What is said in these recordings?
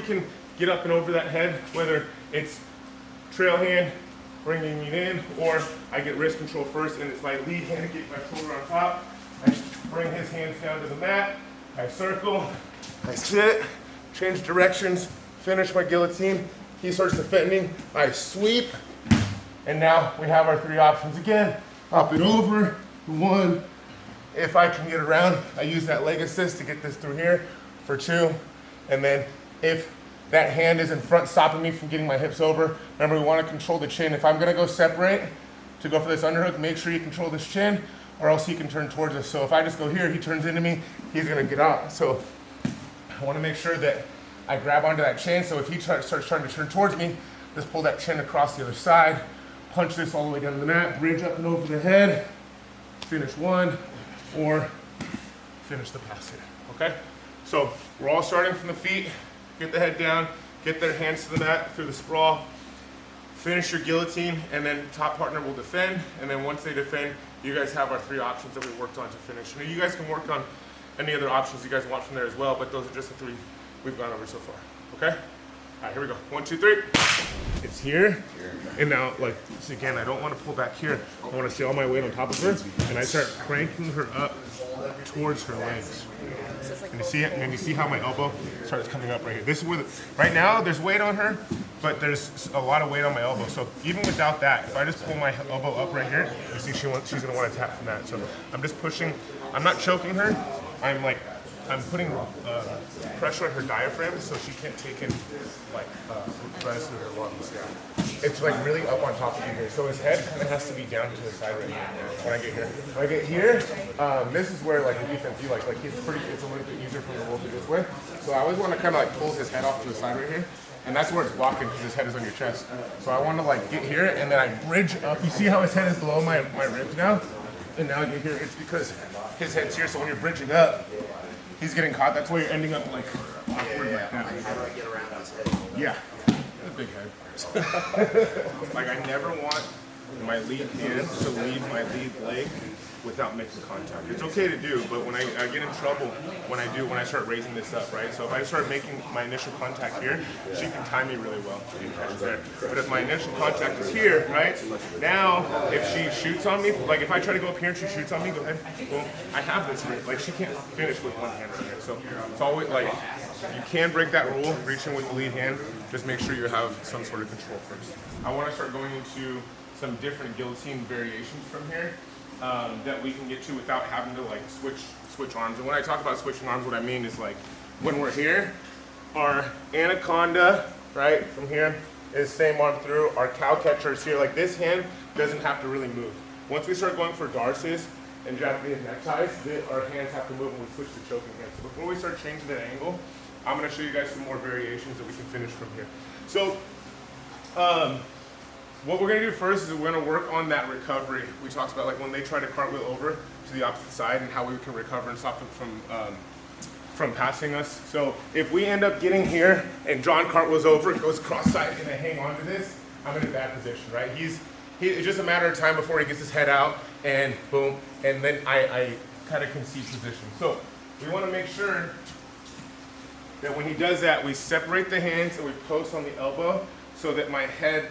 we can get up and over that head, whether it's trail hand, bringing it in, or I get wrist control first, and it's my lead hand to get my shoulder on top. I bring his hands down to the mat, I circle, I sit, change directions, finish my guillotine. He starts defending, I sweep, and now we have our 3 options again. Hop it over, 1. If I can get around, I use that leg assist to get this through here for 2. And then if that hand is in front stopping me from getting my hips over, remember we want to control the chin. If I'm going to go separate to go for this underhook, make sure you control this chin or else he can turn towards us. So if I just go here, he turns into me, he's going to get out. So I want to make sure that I grab onto that chin. So if he starts trying to turn towards me, just pull that chin across the other side, punch this all the way down to the mat, bridge up and over the head, finish 1, or finish the pass here, okay? So we're all starting from the feet, get the head down, get their hands to the mat through the sprawl, finish your guillotine, and then top partner will defend, and then once they defend, you guys have our 3 options that we worked on to finish. And you guys can work on any other options you guys want from there as well, but those are just the 3 we've gone over so far, okay? All right, here we go. 1, 2, 3. It's here, and now, like, so again, I don't want to pull back here. I want to see all my weight on top of her, and I start cranking her up towards her legs. And you see it, and you see how my elbow starts coming up right here. This is where, right now, there's weight on her, but there's a lot of weight on my elbow. So even without that, if I just pull my elbow up right here, you see she's gonna want to tap from that. So I'm just pushing. I'm not choking her. I'm putting pressure on her diaphragm so she can't take in like rest of her lungs. It's like really up on top of you here. So his head kind of has to be down to the side right here when I get here. When I get here, this is where like the defense, it's a little bit easier for me to roll through this way. So I always want to kind of like pull his head off to the side right here. And that's where it's blocking because his head is on your chest. So I want to like get here and then I bridge up. You see how his head is below my ribs now? And now I get here, it's because his head's here. So when you're bridging up, he's getting caught. That's why you're ending up like awkward like that. How do I get around his head? Yeah. A big head. Like I never want my lead hand to leave my lead leg without making contact. It's okay to do, but when I get in trouble when I start raising this up, right? So if I start making my initial contact here, she can time me really well. But if my initial contact is here, right? Now, if she shoots on me, like if I try to go up here and she shoots on me, go ahead. Well, I have this here. Like she can't finish with one hand right here. So it's always like, you can break that rule, reaching with the lead hand. Just make sure you have some sort of control first. I want to start going into some different guillotine variations from here. That we can get to without having to like switch arms. And when I talk about switching arms, what I mean is like when we're here, our anaconda, right, from here is same arm through. Our cow catcher is here. Like this hand doesn't have to really move. Once we start going for darces and Japanese neckties, our hands have to move when we switch to choking hands. So before we start changing that angle, I'm going to show you guys some more variations that we can finish from here. So what we're going to do first is we're going to work on that recovery. We talked about like when they try to cartwheel over to the opposite side and how we can recover and stop them from passing us. So if we end up getting here and John cartwheels over, goes cross-side and I hang on to this, I'm in a bad position, right? It's just a matter of time before he gets his head out and boom, and then I kind of concede position. So we want to make sure that when he does that, we separate the hands and we post on the elbow so that my head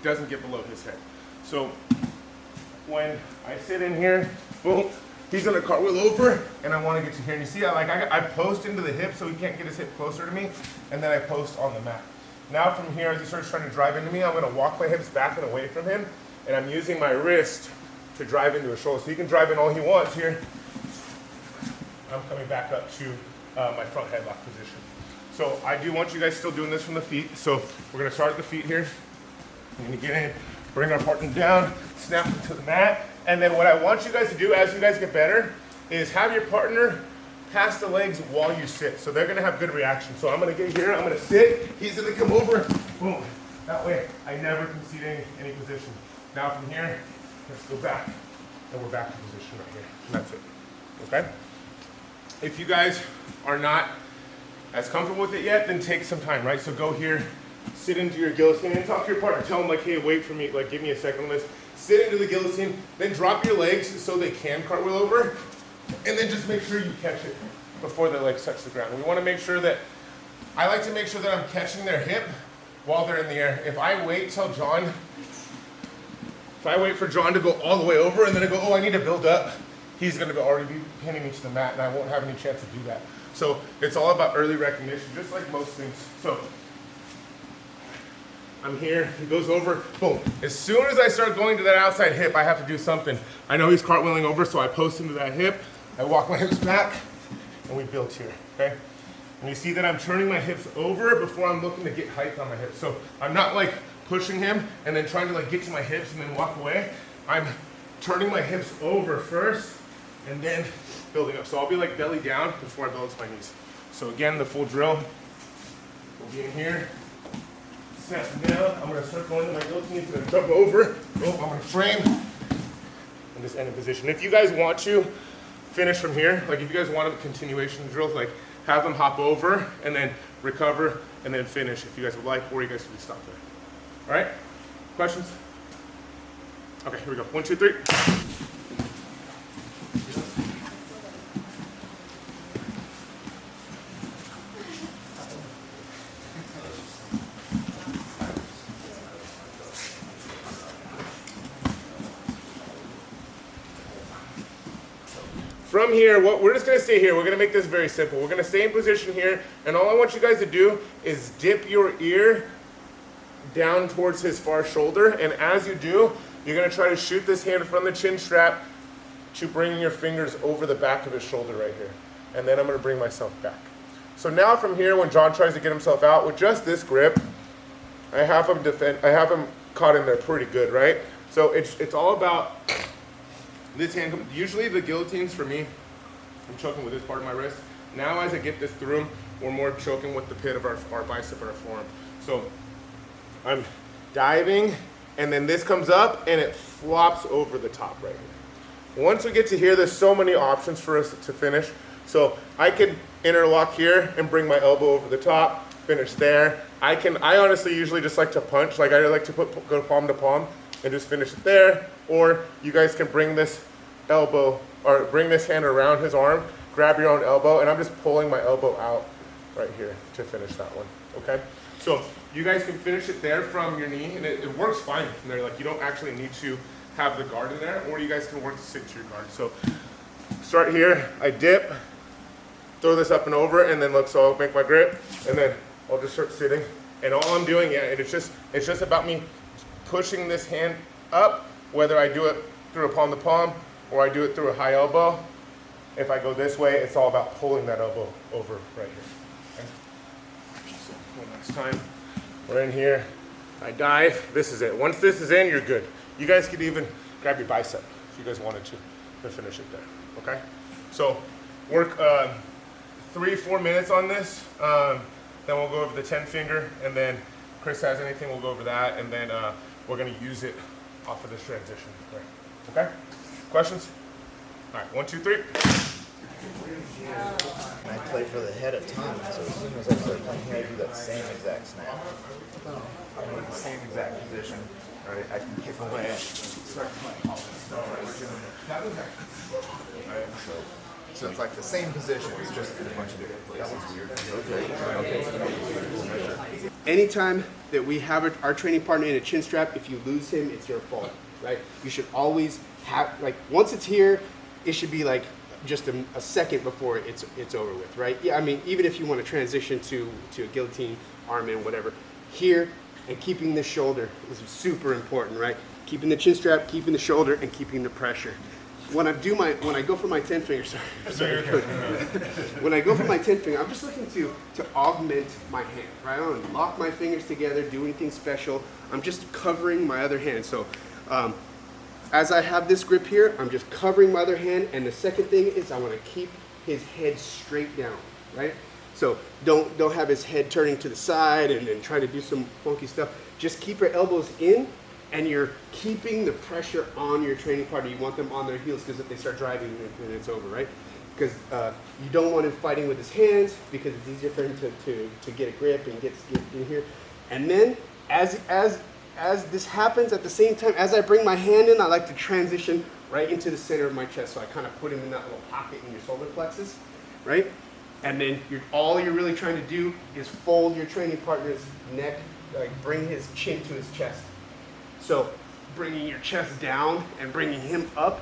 doesn't get below his head. So when I sit in here, boom, he's gonna cartwheel over, and I wanna get to here. And you see, I post into the hip so he can't get his hip closer to me, and then I post on the mat. Now from here, as he starts trying to drive into me, I'm gonna walk my hips back and away from him, and I'm using my wrist to drive into his shoulder. So he can drive in all he wants here. I'm coming back up to my front headlock position. So I do want you guys still doing this from the feet. So we're gonna start at the feet here. We're gonna get in, bring our partner down, snap them to the mat. And then what I want you guys to do as you guys get better is have your partner pass the legs while you sit. So they're gonna have good reaction. So I'm gonna get here, I'm gonna sit, he's gonna come over, boom. That way, I never concede any position. Now from here, let's go back. And we're back to position right here. And that's it, okay? If you guys are not as comfortable with it yet, then take some time, right? So go here, sit into your guillotine and talk to your partner. Tell them like, hey, wait for me, like give me a second on this. Sit into the guillotine, then drop your legs so they can cartwheel over, and then just make sure you catch it before the legs touch the ground. We want to make sure that I like to make sure that I'm catching their hip while they're in the air. If I wait for John to go all the way over and then I go, oh, I need to build up, he's gonna already be pinning me to the mat and I won't have any chance to do that. So it's all about early recognition, just like most things. So I'm here, he goes over, boom. As soon as I start going to that outside hip, I have to do something. I know he's cartwheeling over, so I post him to that hip, I walk my hips back, and we build here, okay? And you see that I'm turning my hips over before I'm looking to get height on my hips. So I'm not like pushing him and then trying to like get to my hips and then walk away. I'm turning my hips over first and then building up. So I'll be like belly down before I build to my knees. So again, the full drill will be in here. Snap down. I'm gonna start going to my guillotines. I'm gonna jump over. Oh, I'm gonna frame and just end in position. If you guys want to finish from here, like if you guys want a continuation drills, like have them hop over and then recover and then finish if you guys would like, or you guys can just stop there. All right? Questions? Okay, here we go. 1, 2, 3. From here, we're just gonna stay here. We're gonna make this very simple. We're gonna stay in position here, and all I want you guys to do is dip your ear down towards his far shoulder, and as you do, you're gonna try to shoot this hand from the chin strap to bringing your fingers over the back of his shoulder right here. And then I'm gonna bring myself back. So now from here, when John tries to get himself out, with just this grip, I have him caught in there pretty good, right? So it's all about this hand. Usually the guillotines for me, I'm choking with this part of my wrist. Now as I get this through him, we're more choking with the pit of our bicep or our forearm. So I'm diving, and then this comes up and it flops over the top right here. Once we get to here, there's so many options for us to finish. So I can interlock here and bring my elbow over the top, finish there. I honestly usually just like to punch, like I like to go palm to palm and just finish it there. Or you guys can bring this elbow, or bring this hand around his arm, grab your own elbow, and I'm just pulling my elbow out right here to finish that one, okay? So you guys can finish it there from your knee, and it works fine from there. Like you don't actually need to have the guard in there, or you guys can work to sit to your guard. So start here, I dip, throw this up and over, and then look, so I'll make my grip, and then I'll just start sitting. And all I'm doing, it's just about me pushing this hand up, whether I do it through a palm to palm, or I do it through a high elbow. If I go this way, it's all about pulling that elbow over right here. Okay? So one last time, we're in here, I dive, this is it. Once this is in, you're good. You guys could even grab your bicep if you guys wanted to finish it there, okay? So work 3-4 minutes on this, then we'll go over the 10 finger, and then Chris has anything, we'll go over that, and then we're gonna use it off of this transition there, okay? Questions? All right, 1, 2, 3. I play for the head of time, so as soon as I start playing here, I do that same exact snap. I'm in the same exact position, right? I can kick away and start playing. So it's like the same position, it's just in a bunch of different places. Okay. Anytime that we have our training partner in a chin strap, if you lose him, it's your fault, right? You should always have, like, once it's here, it should be like just a second before it's over with, right? Yeah, I mean, even if you want to transition to a guillotine, arm in, whatever, here and keeping the shoulder is super important, right? Keeping the chin strap, keeping the shoulder, and keeping the pressure. When I go for my 10 finger, when I go for my 10 finger, I'm just looking to augment my hand, right? I don't lock my fingers together, do anything special. I'm just covering my other hand. So as I have this grip here, I'm just covering my other hand, and the second thing is I want to keep his head straight down, right? So don't have his head turning to the side and try to do some funky stuff. Just keep your elbows in, and you're keeping the pressure on your training partner. You want them on their heels, because if they start driving, then it's over, right? Because you don't want him fighting with his hands, because it's easier for him to get a grip and get in here. And then as this happens, at the same time, as I bring my hand in, I like to transition right into the center of my chest. So I kind of put him in that little pocket in your solar plexus, right? And then all you're really trying to do is fold your training partner's neck, like bring his chin to his chest. So bringing your chest down and bringing him up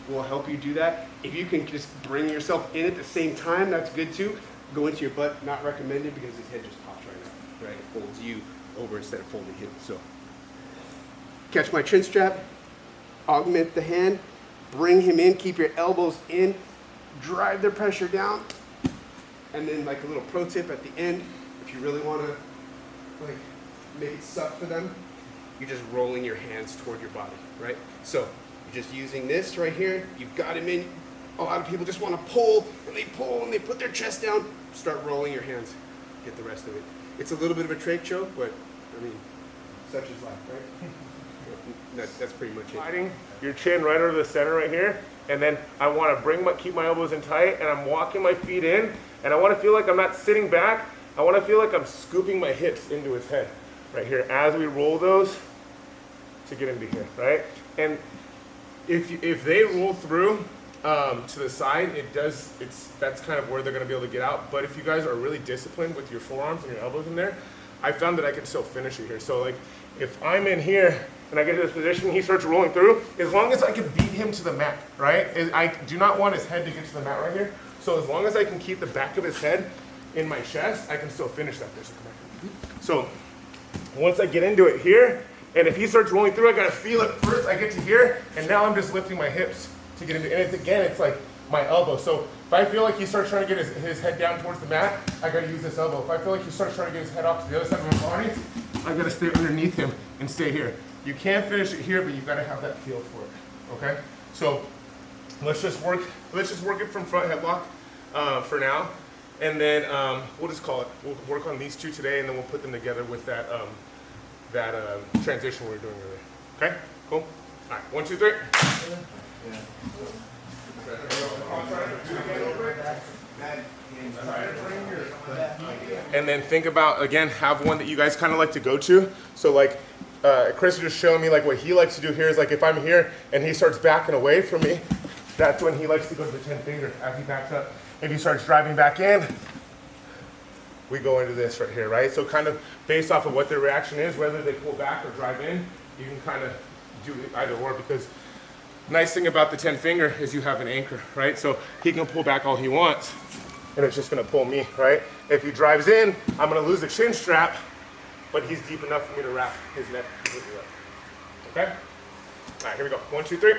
will help you do that. If you can just bring yourself in at the same time, that's good too. Go into your butt, not recommended because his head just pops right up, right? It folds you over instead of folding him. So catch my chin strap, augment the hand, bring him in, keep your elbows in, drive the pressure down. And then like a little pro tip at the end, if you really want to like make it suck for them, you're just rolling your hands toward your body, right? So you're just using this right here, you've got him in. A lot of people just want to pull and they put their chest down, start rolling your hands, get the rest of it. It's a little bit of a trach choke, but I mean, such is life, right? That's pretty much it. Sliding your chin right over the center right here, and then I want to keep my elbows in tight, and I'm walking my feet in, and I want to feel like I'm not sitting back. I want to feel like I'm scooping my hips into his head right here as we roll those to get into here, right? And if they roll through to the side, that's kind of where they're going to be able to get out. But if you guys are really disciplined with your forearms and your elbows in there, I found that I can still finish it here. So like if I'm in here and I get to this position, he starts rolling through, as long as I can beat him to the mat, right? I do not want his head to get to the mat right here. So as long as I can keep the back of his head in my chest, I can still finish that. So once I get into it here, and if he starts rolling through, I gotta feel it first. I get to here, and now I'm just lifting my hips to get into it. And it's like my elbow. So if I feel like he starts trying to get his head down towards the mat, I gotta use this elbow. If I feel like he starts trying to get his head off to the other side of my body, I gotta stay underneath him and stay here. You can't finish it here, but you gotta have that feel for it, okay? So let's just work it from front headlock for now. And then we'll just call it, we'll work on these two today, and then we'll put them together with that transition we were doing earlier. Okay, cool. All right, 1, 2, 3. And then think about, again, have one that you guys kind of like to go to. So like Chris is just showing me like what he likes to do here is like if I'm here and he starts backing away from me, that's when he likes to go to the 10 finger as he backs up. If he starts driving back in, we go into this right here, right? So kind of based off of what their reaction is, whether they pull back or drive in, you can kind of do either or, because nice thing about the 10 finger is you have an anchor, right? So he can pull back all he wants, and it's just gonna pull me, right? If he drives in, I'm gonna lose the chin strap, but he's deep enough for me to wrap his neck completely up. Okay? All right, here we go. 1, 2, 3.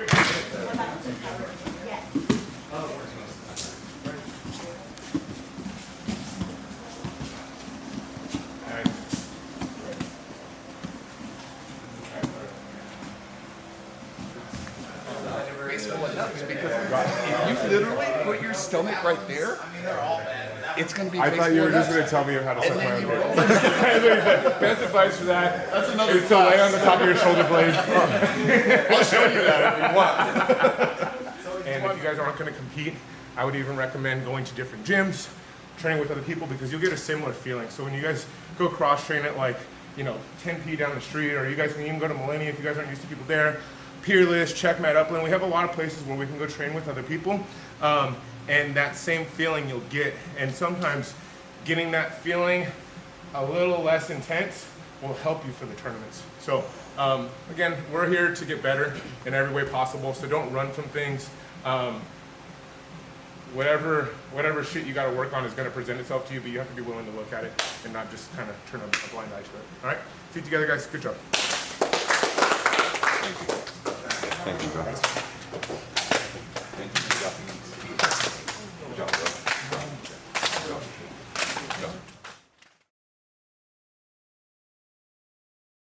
Because if you literally put your stomach right there, it's going to be. I thought you were just going to tell me how to suck my own dick. Best advice for that is to lay on the top of your shoulder blades. I'll show you that if you want. And if you guys aren't going to compete, I would even recommend going to different gyms, training with other people, because you'll get a similar feeling. So when you guys go cross train at like, 10P down the street, or you guys can even go to Millennium if you guys aren't used to people there. Peerless, Checkmate, Upland. We have a lot of places where we can go train with other people, and that same feeling you'll get. And sometimes getting that feeling a little less intense will help you for the tournaments. So again, we're here to get better in every way possible. So don't run from things. Whatever shit you got to work on is going to present itself to you, but you have to be willing to look at it and not just kind of turn a blind eye to it. All right, see you together, guys. Good job. Thank you, guys.